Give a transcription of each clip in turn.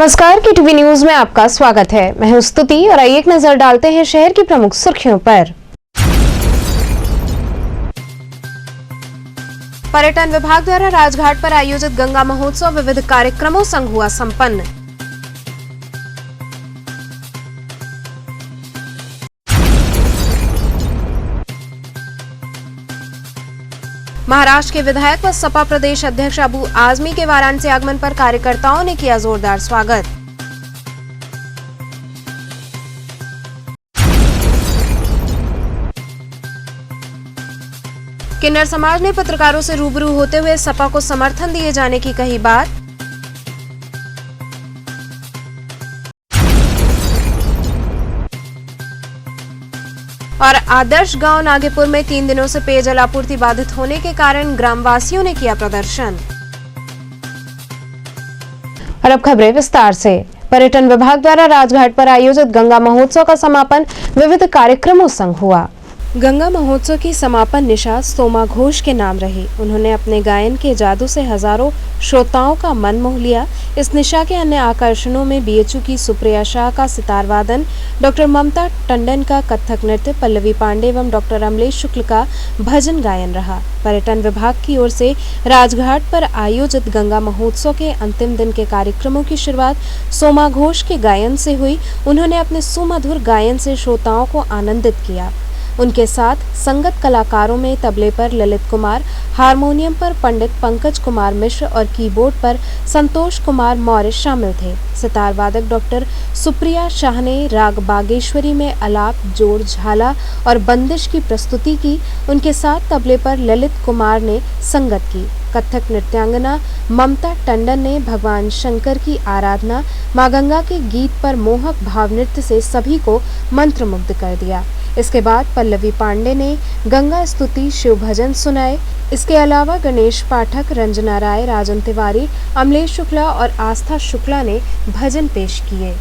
नमस्कार, KTV news में आपका स्वागत है। मैं हूं स्तुति और आइए एक नजर डालते हैं शहर की प्रमुख सुर्खियों पर। पर्यटन विभाग द्वारा राजघाट पर आयोजित गंगा महोत्सव विविध कार्यक्रमों संग हुआ संपन्न। महाराष्ट्र के विधायक व सपा प्रदेश अध्यक्ष अबू आजमी के वाराणसी आगमन पर कार्यकर्ताओं ने किया जोरदार स्वागत। किन्नर समाज ने पत्रकारों से रूबरू होते हुए सपा को समर्थन दिए जाने की कही बात। और आदर्श गांव नागेपुर में 3 दिनों से पेयजल आपूर्ति बाधित होने के कारण ग्रामवासियों ने किया प्रदर्शन। और अब खबरें विस्तार से। पर्यटन विभाग द्वारा राजघाट पर आयोजित गंगा महोत्सव का समापन विविध कार्यक्रमों संग हुआ। गंगा महोत्सव की समापन निशा सोमा घोष के नाम रही। उन्होंने अपने गायन के जादू से हजारों श्रोताओं का मन मोह लिया। इस निशा के अन्य आकर्षणों में बीएचयू की सुप्रिया शाह का सितार वादन, डॉक्टर ममता टंडन का कथक नृत्य, पल्लवी पांडे एवं डॉक्टर अमलेश शुक्ल का भजन गायन रहा। पर्यटन विभाग की ओर से राजघाट पर आयोजित गंगा महोत्सव के अंतिम दिन के कार्यक्रमों की शुरुआत सोमा घोष के गायन से हुई। उन्होंने अपने सुमधुर गायन से श्रोताओं को आनंदित किया। उनके साथ संगत कलाकारों में तबले पर ललित कुमार, हारमोनियम पर पंडित पंकज कुमार मिश्र और कीबोर्ड पर संतोष कुमार मौर्य शामिल थे। सितार वादक डॉक्टर सुप्रिया शाह ने राग बागेश्वरी में अलाप, जोड़, झाला और बंदिश की प्रस्तुति की। उनके साथ तबले पर ललित कुमार ने संगत की। कथक नृत्यांगना ममता टंडन ने भगवान शंकर की आराधना, मां गंगा के गीत पर मोहक भाव नृत्य से सभी को मंत्रमुग्ध कर दिया। इसके बाद पल्लवी पांडे ने गंगा स्तुति, शिव भजन सुनाए। इसके अलावा गणेश पाठक, रंजना राय, राजन तिवारी, अमलेश शुक्ला और आस्था शुक्ला ने भजन पेश किए।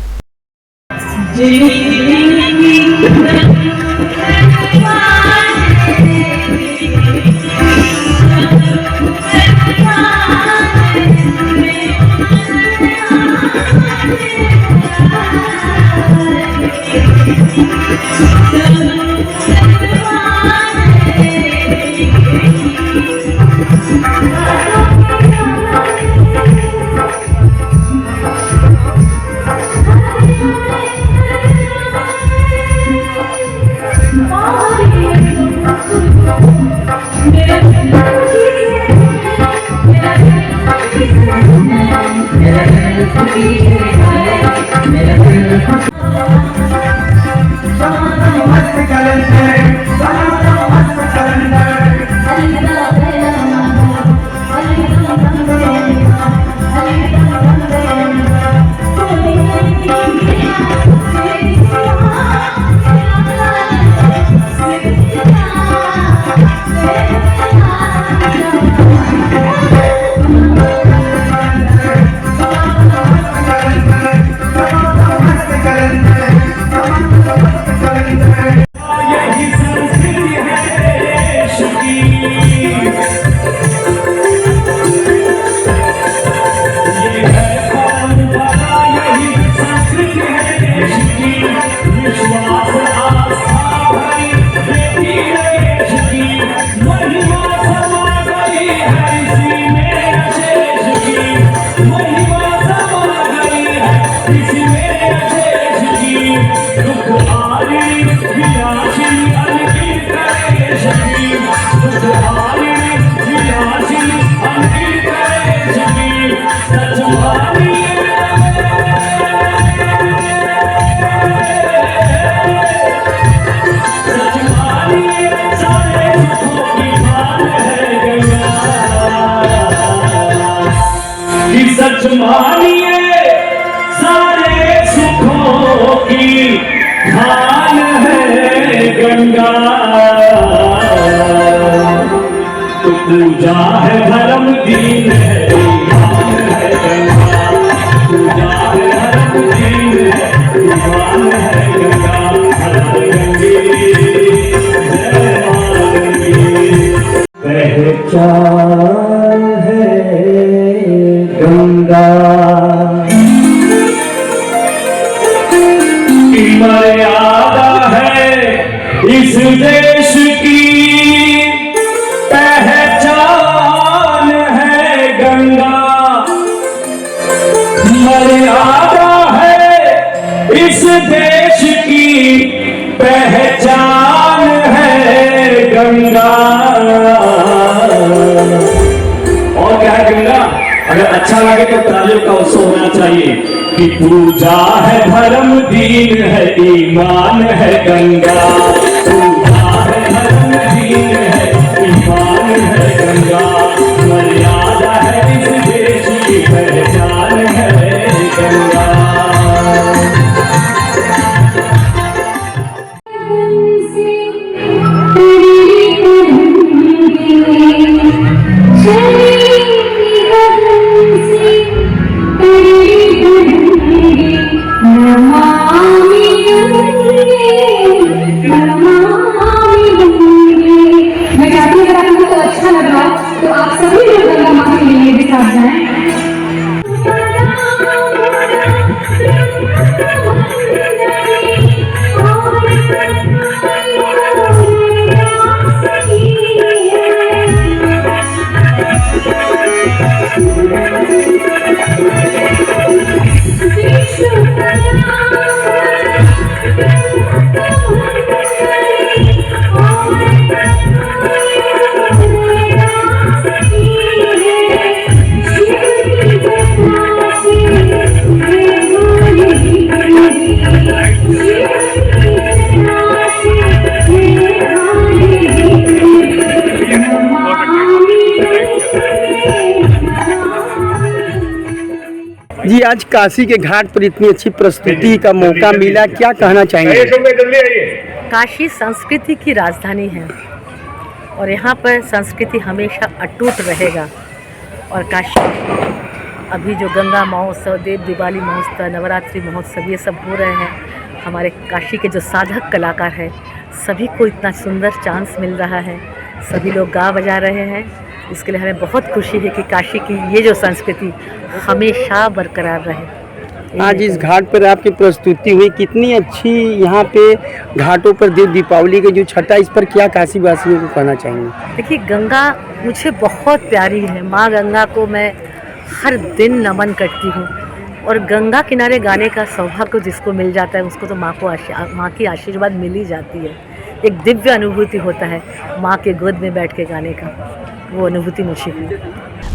सच मानिए सारे सुखों की खान है गंगा, तो पूजा है धर्म दीन है ईमान है गंगा, पूजा है धर्म दीन है ईमान है गंगा। हर गंगे जय मां गंगे, पहचान है गंगा। की मर्यादा है इस देश की, पहचान है गंगा। मर्यादा है इस देश की, पहचान है गंगा। और क्या है गंगा? अगर अच्छा लगे तो तालियों का उत्सव होना चाहिए कि पूजा है धर्म दीन है ईमान है गंगा। पूजा है धर्म दीन है ईमान है गंगा। मर्यादा है इस देश की, पहचान है गंगा। जी, आज काशी के घाट पर इतनी अच्छी प्रस्तुति का मौका मिला, क्या कहना चाहेंगे? काशी संस्कृति की राजधानी है और यहाँ पर संस्कृति हमेशा अटूट रहेगा। और काशी अभी जो गंगा महोत्सव, देव दिवाली महोत्सव, नवरात्रि महोत्सव ये सब हो रहे हैं, हमारे काशी के जो साधक कलाकार हैं सभी को इतना सुंदर चांस मिल रहा है, सभी लोग गा बजा रहे हैं। इसके लिए हमें बहुत खुशी है कि काशी की ये जो संस्कृति हमेशा बरकरार रहे। आज इस घाट पर आपकी प्रस्तुति हुई, कितनी अच्छी यहाँ पे घाटों पर देव दीपावली की जो छठा, इस पर क्या काशी वासियों को कहना चाहेंगे? देखिए, गंगा मुझे बहुत प्यारी है। माँ गंगा को मैं हर दिन नमन करती हूँ और गंगा किनारे गाने का सौभाग्य जिसको मिल जाता है उसको तो माँ की आशीर्वाद मिल ही जाती है। एक दिव्य अनुभूति होता है माँ के गोद में बैठ के गाने का, वो अनुभूति मुझे हुई।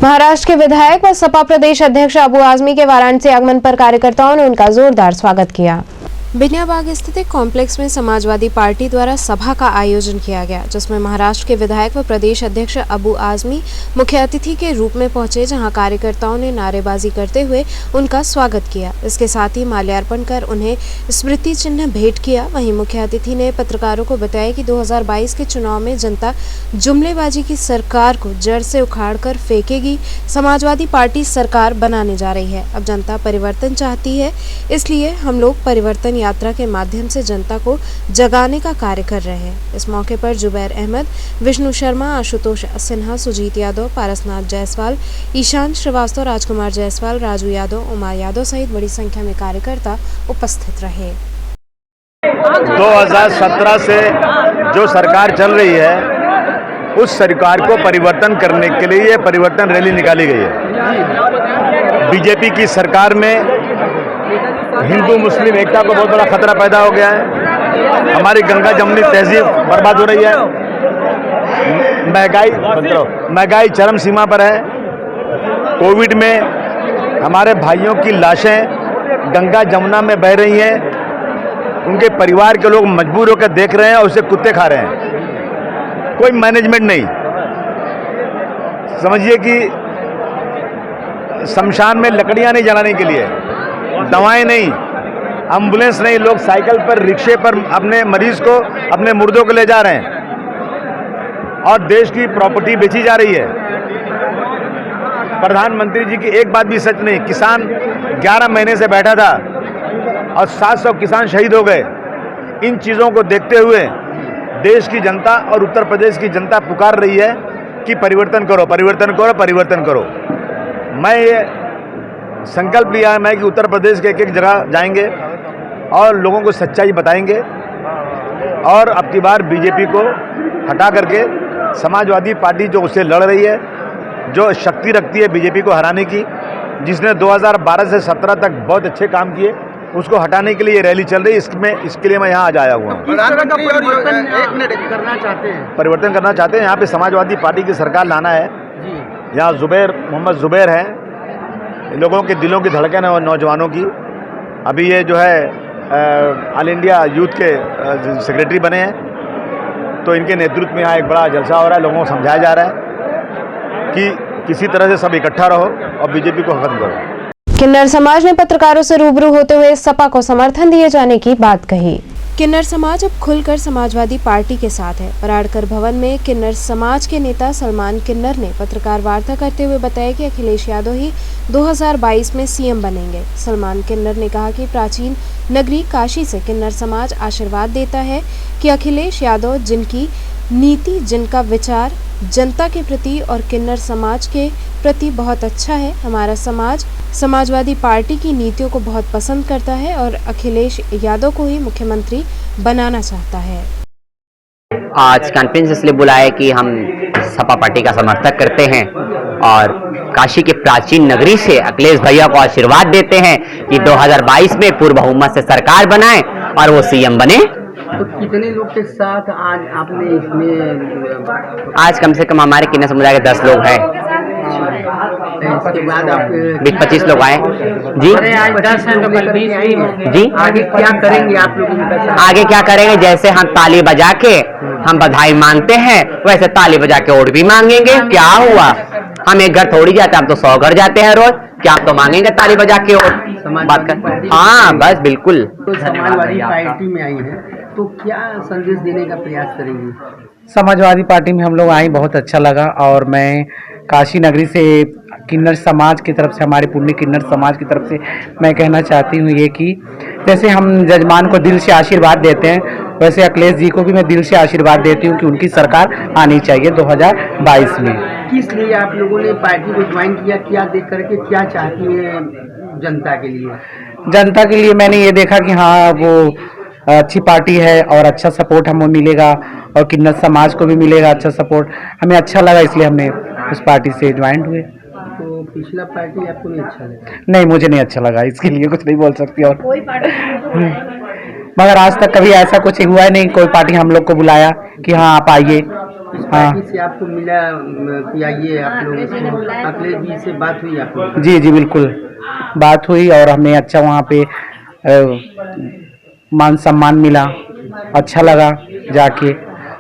महाराष्ट्र के विधायक व सपा प्रदेश अध्यक्ष अबू आजमी के वाराणसी आगमन पर कार्यकर्ताओं ने उनका जोरदार स्वागत किया। बिनियाबाग स्थित एक कॉम्प्लेक्स में समाजवादी पार्टी द्वारा सभा का आयोजन किया गया, जिसमें महाराष्ट्र के विधायक व प्रदेश अध्यक्ष अबू आजमी मुख्य अतिथि के रूप में पहुंचे, जहां कार्यकर्ताओं ने नारेबाजी करते हुए उनका स्वागत किया। इसके साथ ही माल्यार्पण कर उन्हें स्मृति चिन्ह भेंट किया। वहीं मुख्य अतिथि ने पत्रकारों को बताया कि 2022 के चुनाव में जनता जुमलेबाजी की सरकार को जड़ से उखाड़ कर फेंकेगी। समाजवादी पार्टी सरकार बनाने जा रही है। अब जनता परिवर्तन चाहती है, इसलिए हम लोग परिवर्तन यात्रा के माध्यम से जनता को जगाने का कार्य कर रहे हैं। इस मौके पर जुबैर अहमद, विष्णु शर्मा, आशुतोष सिन्हा, सुजीत यादव, पारसनाथ जायसवाल, ईशान श्रीवास्तव, राजकुमार जायसवाल, राजू यादव, उमा यादव सहित बड़ी संख्या में कार्यकर्ता उपस्थित रहे। 2017 से जो सरकार चल रही है उस सरकार को परिवर्तन करने के लिए ये परिवर्तन रैली निकाली गई है। बीजेपी की सरकार में हिंदू मुस्लिम एकता को बहुत बड़ा खतरा पैदा हो गया है। हमारी गंगा जमुनी तहजीब बर्बाद हो रही है। महंगाई चरम सीमा पर है। कोविड में हमारे भाइयों की लाशें गंगा जमुना में बह रही हैं। उनके परिवार के लोग मजबूर होकर देख रहे हैं और उसे कुत्ते खा रहे हैं। कोई मैनेजमेंट नहीं। समझिए कि शमशान में लकड़ियां नहीं जलाने के लिए, दवाएं नहीं, एम्बुलेंस नहीं, लोग साइकिल पर, रिक्शे पर अपने मरीज को, अपने मुर्दों को ले जा रहे हैं और देश की प्रॉपर्टी बेची जा रही है। प्रधानमंत्री जी की एक बात भी सच नहीं। किसान 11 महीने से बैठा था और 700 किसान शहीद हो गए। इन चीज़ों को देखते हुए देश की जनता और उत्तर प्रदेश की जनता पुकार रही है कि परिवर्तन करो, परिवर्तन करो, परिवर्तन करो। मैं ये संकल्प लिया है मैं कि उत्तर प्रदेश के एक एक जगह जाएंगे और लोगों को सच्चाई बताएंगे और अब की बार बीजेपी को हटा करके समाजवादी पार्टी जो उससे लड़ रही है, जो शक्ति रखती है बीजेपी को हराने की, जिसने 2012 से 17 तक बहुत अच्छे काम किए, उसको हटाने के लिए ये रैली चल रही है। इसके लिए मैं यहाँ आज आया हुआ हूँ। परिवर्तन करना चाहते हैं। यहाँ पे समाजवादी पार्टी की सरकार लाना है। यहाँ मोहम्मद जुबैर हैं, लोगों के दिलों की धड़कन है और नौजवानों की। अभी ये जो है ऑल इंडिया यूथ के सेक्रेटरी बने हैं, तो इनके नेतृत्व में यहाँ एक बड़ा जलसा हो रहा है। लोगों को समझाया जा रहा है कि किसी तरह से सब इकट्ठा रहो और बीजेपी को खत्म करो। किन्नर समाज ने पत्रकारों से रूबरू होते हुए सपा को समर्थन दिए जाने की बात कही। किन्नर समाज अब खुलकर समाजवादी पार्टी के साथ है। पराड़कर भवन में किन्नर समाज के नेता सलमान किन्नर ने पत्रकार वार्ता करते हुए बताया कि अखिलेश यादव ही 2022 में सीएम बनेंगे। सलमान किन्नर ने कहा कि प्राचीन नगरी काशी से किन्नर समाज आशीर्वाद देता है कि अखिलेश यादव, जिनकी नीति, जिनका विचार जनता के प्रति और किन्नर समाज के प्रति बहुत अच्छा है, हमारा समाज समाजवादी पार्टी की नीतियों को बहुत पसंद करता है और अखिलेश यादव को ही मुख्यमंत्री बनाना चाहता है। आज कॉन्फ्रेंस इसलिए बुलाया कि हम सपा पार्टी का समर्थक करते हैं और काशी के प्राचीन नगरी से अखिलेश भैया को आशीर्वाद देते हैं कि 2022 में पूर्ण बहुमत से सरकार बनाए और वो सीएम बने। तो कितने लोग के साथ आज आपने इसमें? आज कम से कम हमारे किन्नर समुदाय के 10 लोग हैं। इसके बाद आप 20-25 लोग आए जी। जी आगे क्या करेंगे आप लोग? आगे क्या करेंगे? जैसे हम ताली बजा के हम बधाई मांगते हैं, वैसे ताली बजा के वोट भी मांगेंगे। क्या हुआ, हम एक घर थोड़ी जाते, हम तो 100 घर जाते हैं रोज। क्या आप तो मांगेंगे ताली बजा के वोट? बात कर, हाँ बस बिल्कुल। तो समाजवादी पार्टी में आई है तो क्या संदेश देने का प्रयास करेंगे? समाजवादी पार्टी में हम लोग आए, बहुत अच्छा लगा। और मैं काशी नगरी से किन्नर समाज की तरफ से, हमारे पुण्य किन्नर समाज की तरफ से मैं कहना चाहती हूँ ये कि जैसे हम जजमान को दिल से आशीर्वाद देते हैं, वैसे अखिलेश जी को भी मैं दिल से आशीर्वाद देती हूँ कि उनकी सरकार आनी चाहिए 2022 में। किस लिए आप लोगों ने पार्टी को ज्वाइन किया? क्या देख करके क्या चाहती है जनता के लिए? जनता के लिए मैंने ये देखा कि हाँ वो अच्छी पार्टी है और अच्छा सपोर्ट हमें मिलेगा और किन्नर समाज को भी मिलेगा अच्छा सपोर्ट। हमें अच्छा लगा, इसलिए हमने उस पार्टी से ज्वाइन हुए। तो पिछला पार्टी आपको नहीं अच्छा लगा? नहीं, मुझे नहीं अच्छा लगा, इसके लिए कुछ नहीं बोल सकती। और कोई पार्टी मगर आज तक कभी ऐसा कुछ हुआ है नहीं, कोई पार्टी हम लोग को बुलाया कि हाँ आप आइए। हाँ, से आपको मिला कि आइए आप लोग? अखिलेश जी से बात हुई आपको? जी जी बिल्कुल बात हुई और हमें अच्छा वहाँ पे मान सम्मान मिला, अच्छा लगा जाके।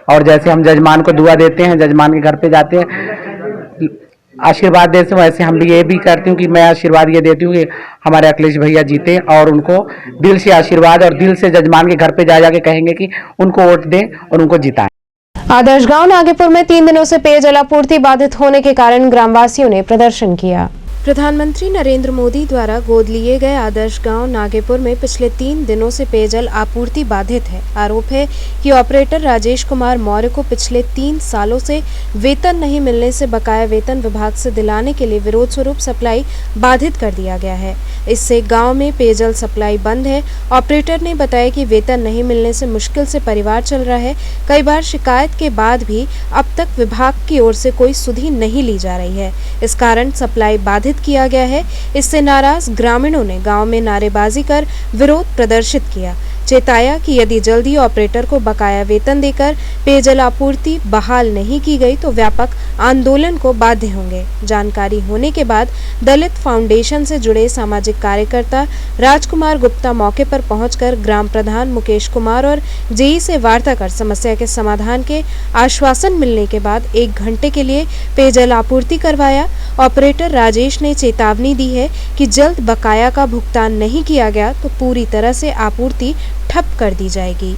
और जैसे हम जजमान को दुआ देते हैं, जजमान के घर पे जाते हैं आशीर्वाद देते हैं, वैसे हम भी ये भी करती हूँ कि मैं आशीर्वाद ये देती हूँ कि हमारे अखिलेश भैया जीते और उनको दिल से आशीर्वाद और दिल से जजमान के घर पे जा जाके कहेंगे कि उनको वोट दें और उनको जिताएं। आदर्श गांव नागेपुर में 3 दिनों से पेयजल आपूर्ति बाधित होने के कारण ग्रामवासियों ने प्रदर्शन किया। प्रधानमंत्री नरेंद्र मोदी द्वारा गोद लिए गए आदर्श गांव नागेपुर में पिछले 3 दिनों से पेयजल आपूर्ति बाधित है। आरोप है कि ऑपरेटर राजेश कुमार मौर्य को पिछले 3 सालों से वेतन नहीं मिलने से बकाया वेतन विभाग से दिलाने के लिए विरोध स्वरूप सप्लाई बाधित कर दिया गया है। इससे गांव में पेयजल सप्लाई बंद है। ऑपरेटर ने बताया कि वेतन नहीं मिलने से मुश्किल से परिवार चल रहा है। कई बार शिकायत के बाद भी अब तक विभाग की ओर से कोई सुधि नहीं ली जा रही है। इस कारण सप्लाई बाधित किया गया है। इससे नाराज ग्रामीणों ने गांव में नारेबाजी कर विरोध प्रदर्शित किया। चेताया कि यदि जल्दी ऑपरेटर को बकाया वेतन देकर पेयजल आपूर्ति बहाल नहीं की गई तो व्यापक आंदोलन को बाध्य होंगे। जानकारी होने के बाद दलित फाउंडेशन से जुड़े सामाजिक कार्यकर्ता राजकुमार गुप्ता मौके पर पहुंचकर ग्राम प्रधान मुकेश कुमार और जेई से वार्ता कर समस्या के समाधान के आश्वासन मिलने के बाद 1 घंटे के लिए पेयजल आपूर्ति करवाया। ऑपरेटर राजेश ने चेतावनी दी है कि जल्द बकाया का भुगतान नहीं किया गया तो पूरी तरह से आपूर्ति ठप कर दी जाएगी।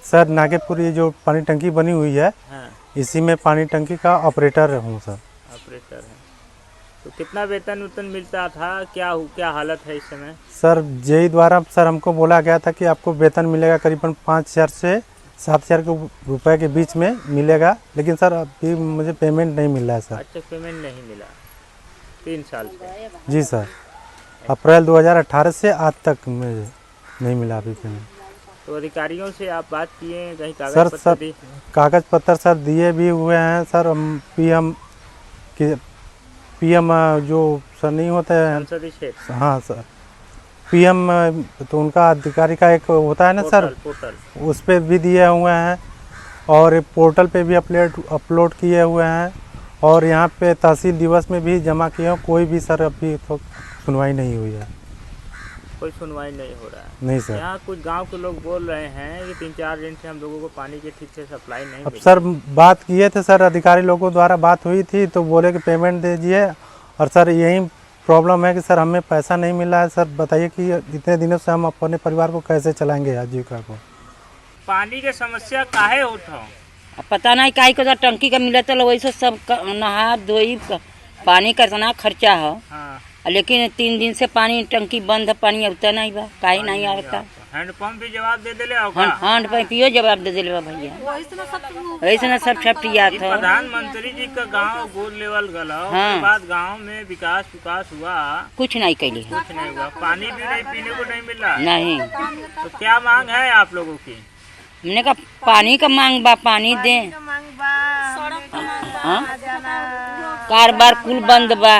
सर नागेपुर ये जो पानी टंकी बनी हुई है, इसी में पानी टंकी का ऑपरेटर हूँ सर। ऑपरेटर है तो कितना वेतन मिलता था? क्या हालत है इस समय? सर जेई द्वारा सर हमको बोला गया था कि आपको वेतन मिलेगा करीबन 5,000 से 7,000 रुपए के बीच में मिलेगा, लेकिन सर अभी मुझे पेमेंट नहीं मिल रहा है सर। अच्छा, पेमेंट नहीं मिला 3 साल से? जी सर, अप्रैल 2018 से आज तक मुझे नहीं मिला अभी पेमेंट। तो अधिकारियों से आप बात किए हैं, कहीं सर कागज पत्र सर दिए? कागज पत्र सर दिए भी हुए हैं सर। हम पीएम जो सर नहीं होते हैं, संसदीय क्षेत्र। हाँ सर पीएम, तो उनका अधिकारी का एक होता है ना सर, पोर्टल उस पर भी दिए हुए हैं और पोर्टल पे भी अपलोड किए हुए हैं और यहाँ पे तहसील दिवस में भी जमा किए हैं। कोई भी सर अभी तो सुनवाई नहीं हुई है। कोई सुनवाई नहीं हो रहा है? नहीं सर। यहाँ कुछ गांव के लोग बोल रहे हैं कि 3-4 दिन से हम लोगों को पानी की ठीक से सप्लाई नहीं अब मिली। सर बात किए थे सर, अधिकारी लोगों द्वारा बात हुई थी तो बोले कि पेमेंट दे दीजिए। और सर यही प्रॉब्लम है कि सर हमें पैसा नहीं मिला है। सर बताइए कि इतने दिनों से हम अपने परिवार को कैसे चलाएंगे आजीविका को। पानी के समस्या काहे उठाओ? पता नहीं काहे को टंकी का मिला तो वैसे सब नहा धोई पानी का इतना खर्चा है। हाँ। लेकिन 3 दिन से पानी टंकी बंद है, पानी आता नहीं बा, काहे नहीं आता। हैंडपंप भी जवाब दे दिले हैंडपंप पियो जवाब दे दिले बा भैया, वैसे ना सब छपिया था। प्रधानमंत्री जी का गांव गोद लेवल गला, उसके बाद गांव में विकास हुआ, कुछ नहीं कैली, कुछ नहीं हुआ। पानी भी नहीं, पीने को नहीं मिल रहा नहीं। तो क्या मांग है आप लोगों की? हमने कहा पानी का मांग बा, पानी दे। कारोबार कुल बंद बा।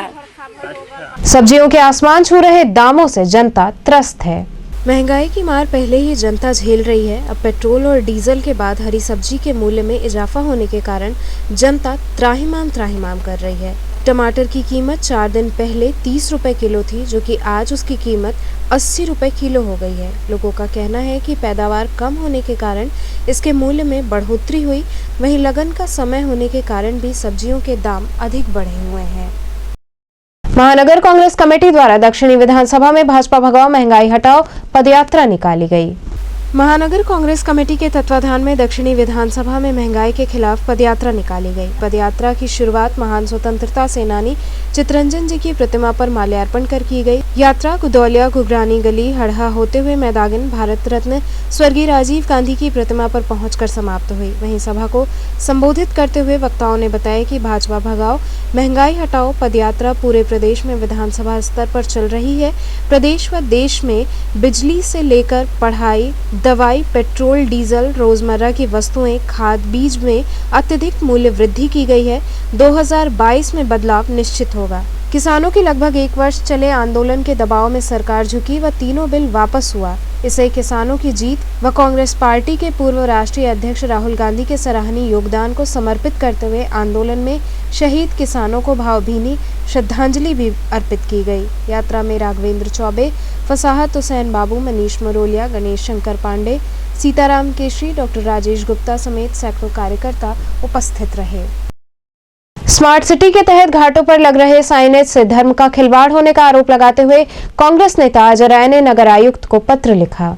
सब्जियों के आसमान छू रहे दामों से जनता त्रस्त है। महंगाई की मार पहले ही जनता झेल रही है। अब पेट्रोल और डीजल के बाद हरी सब्जी के मूल्य में इजाफा होने के कारण जनता त्राहिमाम कर रही है। टमाटर की कीमत 4 दिन पहले 30 रुपए किलो थी, जो कि आज उसकी कीमत 80 रुपए किलो हो गई है। लोगों का कहना है कि पैदावार कम होने के कारण इसके मूल्य में बढ़ोतरी हुई। वहीं लगन का समय होने के कारण भी सब्जियों के दाम अधिक बढ़े हुए हैं। महानगर कांग्रेस कमेटी द्वारा दक्षिणी विधानसभा में भाजपा भगाओ महंगाई हटाओ पदयात्रा निकाली गई। महानगर कांग्रेस कमेटी के तत्वाधान में दक्षिणी विधानसभा में महंगाई के खिलाफ पदयात्रा निकाली गई। पदयात्रा की शुरुआत महान स्वतंत्रता सेनानी चितरंजन जी की प्रतिमा पर माल्यार्पण कर की गई। यात्रा गुदौलिया, घुघरानी गली, हड़हा होते हुए मैदान भारत रत्न स्वर्गीय राजीव गांधी की प्रतिमा पर पहुंचकर समाप्त हुई। वहीं सभा को संबोधित करते हुए वक्ताओं ने बताया कि भाजपा भगाओ महंगाई हटाओ पदयात्रा पूरे प्रदेश में विधानसभा स्तर पर चल रही है। प्रदेश व देश में बिजली से लेकर पढ़ाई, दवाई, पेट्रोल, डीजल, रोजमर्रा की वस्तुएं, खाद, बीज में अत्यधिक मूल्य वृद्धि की गई है। 2022 में बदलाव निश्चित होगा। किसानों की लगभग 1 वर्ष चले आंदोलन के दबाव में सरकार झुकी व तीनों बिल वापस हुआ। इसे किसानों की जीत व कांग्रेस पार्टी के पूर्व राष्ट्रीय अध्यक्ष राहुल गांधी के सराहनीय योगदान को समर्पित करते हुए आंदोलन में शहीद किसानों को भावभीनी श्रद्धांजलि भी अर्पित की गई। यात्रा में राघवेंद्र चौबे, फसाहत हुसैन बाबू, मनीष मरोलिया, गणेश शंकर पांडे, सीताराम केशरी, डॉक्टर राजेश गुप्ता समेत सैकड़ों कार्यकर्ता उपस्थित रहे। स्मार्ट सिटी के तहत घाटों पर लग रहे साइनेज से धर्म का खिलवाड़ होने का आरोप लगाते हुए कांग्रेस नेता अजय राय ने नगर आयुक्त को पत्र लिखा।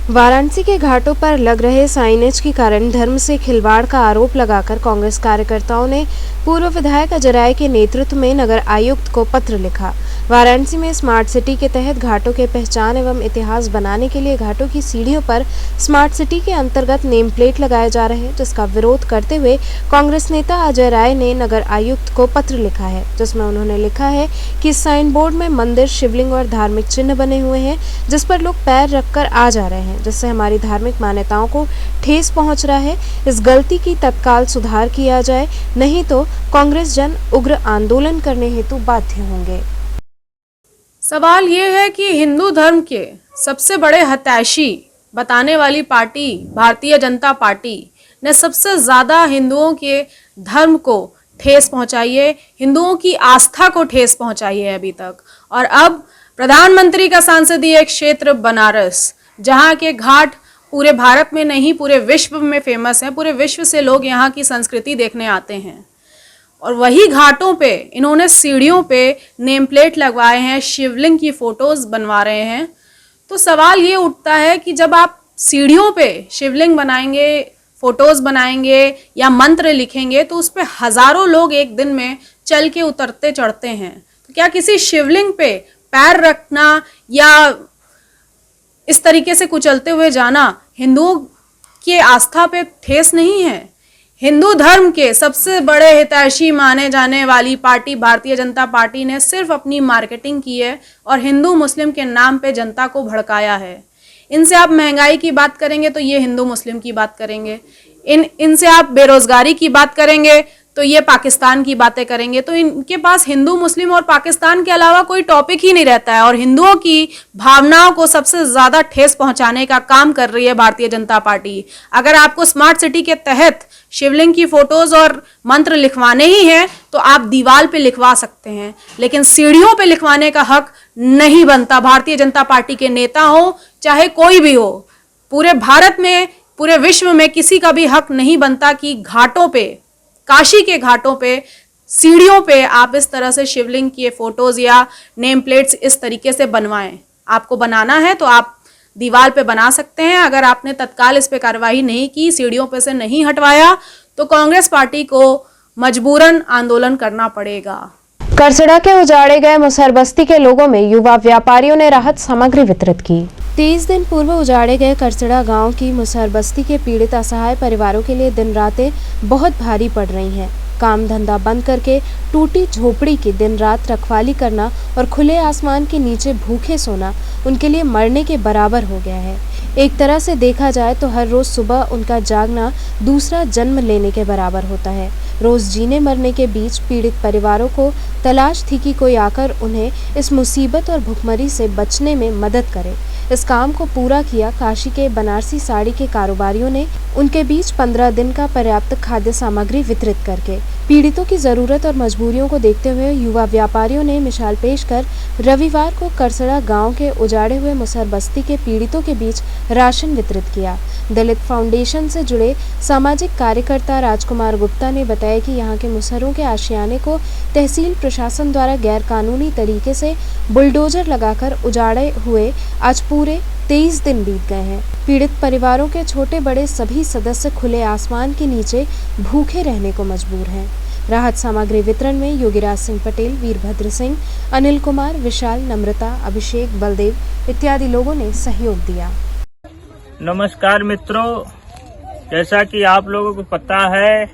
वाराणसी के घाटों पर लग रहे साइनेज के कारण धर्म से खिलवाड़ का आरोप लगाकर कांग्रेस कार्यकर्ताओं ने पूर्व विधायक अजय राय के नेतृत्व में नगर आयुक्त को पत्र लिखा। वाराणसी में स्मार्ट सिटी के तहत घाटों के पहचान एवं इतिहास बनाने के लिए घाटों की सीढ़ियों पर स्मार्ट सिटी के अंतर्गत नेम प्लेट लगाए जा रहे हैं, जिसका विरोध करते हुए कांग्रेस नेता अजय राय ने नगर आयुक्त को पत्र लिखा है, जिसमें उन्होंने लिखा है कि साइन बोर्ड में मंदिर, शिवलिंग और धार्मिक चिन्ह बने हुए हैं, जिस पर लोग पैर रखकर आ जा रहे हैं, जिससे हमारी धार्मिक मान्यताओं को ठेस पहुंच रहा है। इस गलती की तत्काल सुधार किया जाए, नहीं तो कांग्रेस जन उग्र आंदोलन करने हेतु बाध्य होंगे। सवाल ये है कि हिंदू धर्म के सबसे बड़े हतैशी बताने वाली पार्टी भारतीय जनता पार्टी ने सबसे ज़्यादा हिंदुओं के धर्म को ठेस पहुंचाई है, हिंदुओं की आस्था को ठेस पहुंचाई है अभी तक। और अब प्रधानमंत्री का संसदीय क्षेत्र बनारस, जहां के घाट पूरे भारत में नहीं पूरे विश्व में फेमस है, पूरे विश्व से लोग यहाँ की संस्कृति देखने आते हैं, और वही घाटों पे इन्होंने सीढ़ियों पे नेम प्लेट लगवाए हैं, शिवलिंग की फोटोज बनवा रहे हैं। तो सवाल ये उठता है कि जब आप सीढ़ियों पे शिवलिंग बनाएंगे, फोटोज बनाएंगे या मंत्र लिखेंगे, तो उस पे हजारों लोग एक दिन में चल के उतरते चढ़ते हैं, तो क्या किसी शिवलिंग पे पैर रखना या इस तरीके से कुचलते हुए जाना हिंदुओं की आस्था पे ठेस नहीं है? हिंदू धर्म के सबसे बड़े हितैषी माने जाने वाली पार्टी भारतीय जनता पार्टी ने सिर्फ अपनी मार्केटिंग की है और हिंदू मुस्लिम के नाम पे जनता को भड़काया है। इनसे आप महंगाई की बात करेंगे तो ये हिंदू मुस्लिम की बात करेंगे, इनसे आप बेरोजगारी की बात करेंगे तो ये पाकिस्तान की बातें करेंगे। तो इनके पास हिंदू मुस्लिम और पाकिस्तान के अलावा कोई टॉपिक ही नहीं रहता है। और हिंदुओं की भावनाओं को सबसे ज्यादा ठेस पहुंचाने का काम कर रही है भारतीय जनता पार्टी। अगर आपको स्मार्ट सिटी के तहत शिवलिंग की फोटोज और मंत्र लिखवाने ही हैं तो आप दीवार पे लिखवा सकते हैं, लेकिन सीढ़ियों पे लिखवाने का हक नहीं बनता। भारतीय जनता पार्टी के नेता हो चाहे कोई भी हो, पूरे भारत में पूरे विश्व में किसी का भी हक नहीं बनता कि घाटों पे, काशी के घाटों पे, सीढ़ियों पे आप इस तरह से शिवलिंग के फोटोज या नेम प्लेट्स इस तरीके से बनवाएं। आपको बनाना है तो आप दीवार पे बना सकते हैं। अगर आपने तत्काल इस पे कार्रवाई नहीं की, सीढ़ियों पे से नहीं हटवाया, तो कांग्रेस पार्टी को मजबूरन आंदोलन करना पड़ेगा। करसड़ा के उजाड़े गए मुसहर बस्ती के लोगों में युवा व्यापारियों ने राहत सामग्री वितरित की। 23 दिन पूर्व उजाड़े गए करसड़ा गांव की मुसहर बस्ती के पीड़ित असहाय परिवारों के लिए दिन रातें बहुत भारी पड़ रही हैं। काम धंधा बंद करके टूटी झोपड़ी की दिन रात रखवाली करना और खुले आसमान के नीचे भूखे सोना उनके लिए मरने के बराबर हो गया है। एक तरह से देखा जाए तो हर रोज सुबह उनका जागना दूसरा जन्म लेने के बराबर होता है। रोज जीने मरने के बीच पीड़ित परिवारों को तलाश थी कि कोई आकर उन्हें इस मुसीबत और भुखमरी से बचने में मदद करे। इस काम को पूरा किया काशी के बनारसी साड़ी के कारोबारियों ने उनके बीच 15 दिन का पर्याप्त खाद्य सामग्री वितरित करके। पीड़ितों की जरूरत और मजबूरियों को देखते हुए युवा व्यापारियों ने मिसाल पेश कर रविवार को करसड़ा गांव के उजाड़े हुए मुसहर बस्ती के पीड़ितों के बीच राशन वितरित किया। दलित फाउंडेशन से जुड़े सामाजिक कार्यकर्ता राजकुमार गुप्ता ने बताया कि यहाँ के मुसहरों के आशियाने को तहसील प्रशासन द्वारा गैर कानूनी तरीके से बुलडोजर लगाकर उजाड़े हुए आज पूरे 23 दिन बीत गए हैं। पीड़ित परिवारों के छोटे बड़े सभी सदस्य खुले आसमान के नीचे भूखे रहने को मजबूर हैं। राहत सामग्री वितरण में योगीराज सिंह पटेल, वीरभद्र सिंह, अनिल कुमार, विशाल, नम्रता, अभिषेक, बलदेव इत्यादि लोगों ने सहयोग दिया। नमस्कार मित्रों, जैसा कि आप लोगों को पता है,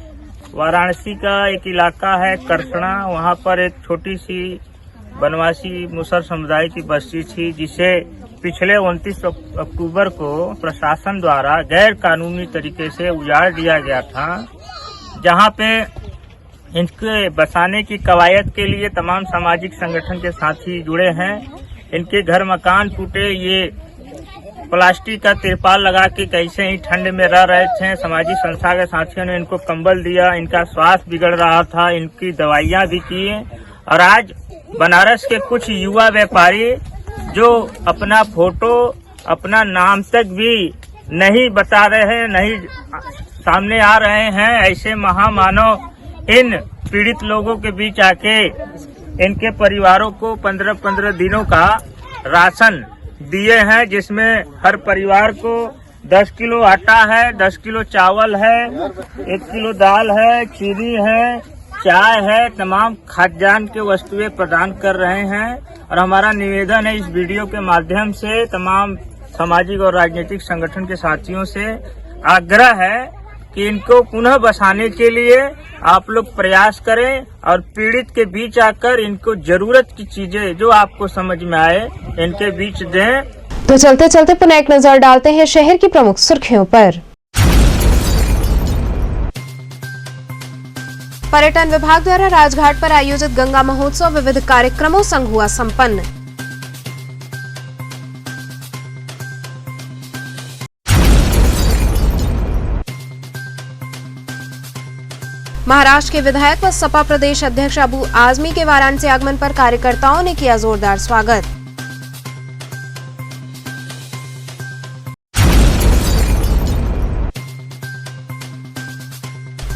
वाराणसी का एक इलाका है करसड़ा, वहाँ पर एक छोटी सी बनवासी मुसहर समुदाय की बस्ती थी, जिसे पिछले 29 अक्टूबर को प्रशासन द्वारा गैर कानूनी तरीके से उजाड़ दिया गया था, जहाँ पे इनके बसाने की कवायद के लिए तमाम सामाजिक संगठन के साथी जुड़े हैं। इनके घर मकान टूटे, ये प्लास्टिक का तिरपाल लगा के कैसे ही ठंड में रह रहे थे। सामाजिक संस्था के साथियों ने इनको कंबल दिया, इनका स्वास्थ्य बिगड़ रहा था, इनकी दवाइयां भी किए। और आज बनारस के कुछ युवा व्यापारी जो अपना फोटो, अपना नाम तक भी नहीं बता रहे हैं, नहीं सामने आ रहे हैं, ऐसे महामानव इन पीड़ित लोगों के बीच आके इनके परिवारों को 15-15 दिनों का राशन दिए हैं, जिसमें हर परिवार को 10 किलो आटा है, 10 किलो चावल है, 1 किलो दाल है, चीनी है, चाय है, तमाम खाद्यान्न के वस्तुएं प्रदान कर रहे हैं। और हमारा निवेदन है इस वीडियो के माध्यम से तमाम सामाजिक और राजनीतिक संगठन के साथियों से आग्रह है कि इनको पुनः बसाने के लिए आप लोग प्रयास करें और पीड़ित के बीच आकर इनको जरूरत की चीजें जो आपको समझ में आए इनके बीच दें। तो चलते चलते पुनः एक नजर डालते हैं शहर की प्रमुख सुर्खियों पर। पर्यटन विभाग द्वारा राजघाट पर आयोजित गंगा महोत्सव विविध कार्यक्रमों संग हुआ संपन्न। महाराष्ट्र के विधायक व सपा प्रदेश अध्यक्ष अबू आजमी के वाराणसी आगमन पर कार्यकर्ताओं ने किया जोरदार स्वागत।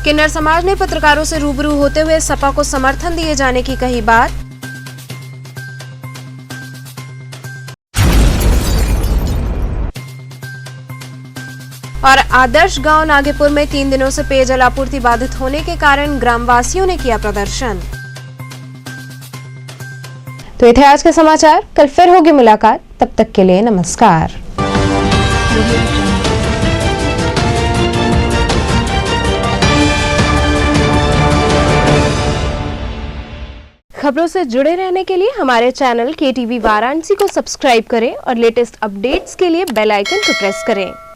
किन्नर समाज ने पत्रकारों से रूबरू होते हुए सपा को समर्थन दिए जाने की कही बात। और आदर्श गांव नागेपुर में 3 दिनों से पेयजल आपूर्ति बाधित होने के कारण ग्रामवासियों ने किया प्रदर्शन। तो ये थे आज के समाचार, कल फिर होगी मुलाकात, तब तक के लिए नमस्कार। खबरों से जुड़े रहने के लिए हमारे चैनल KTV वाराणसी को सब्सक्राइब करें और लेटेस्ट अपडेट्स के लिए बेल आइकन को प्रेस करें।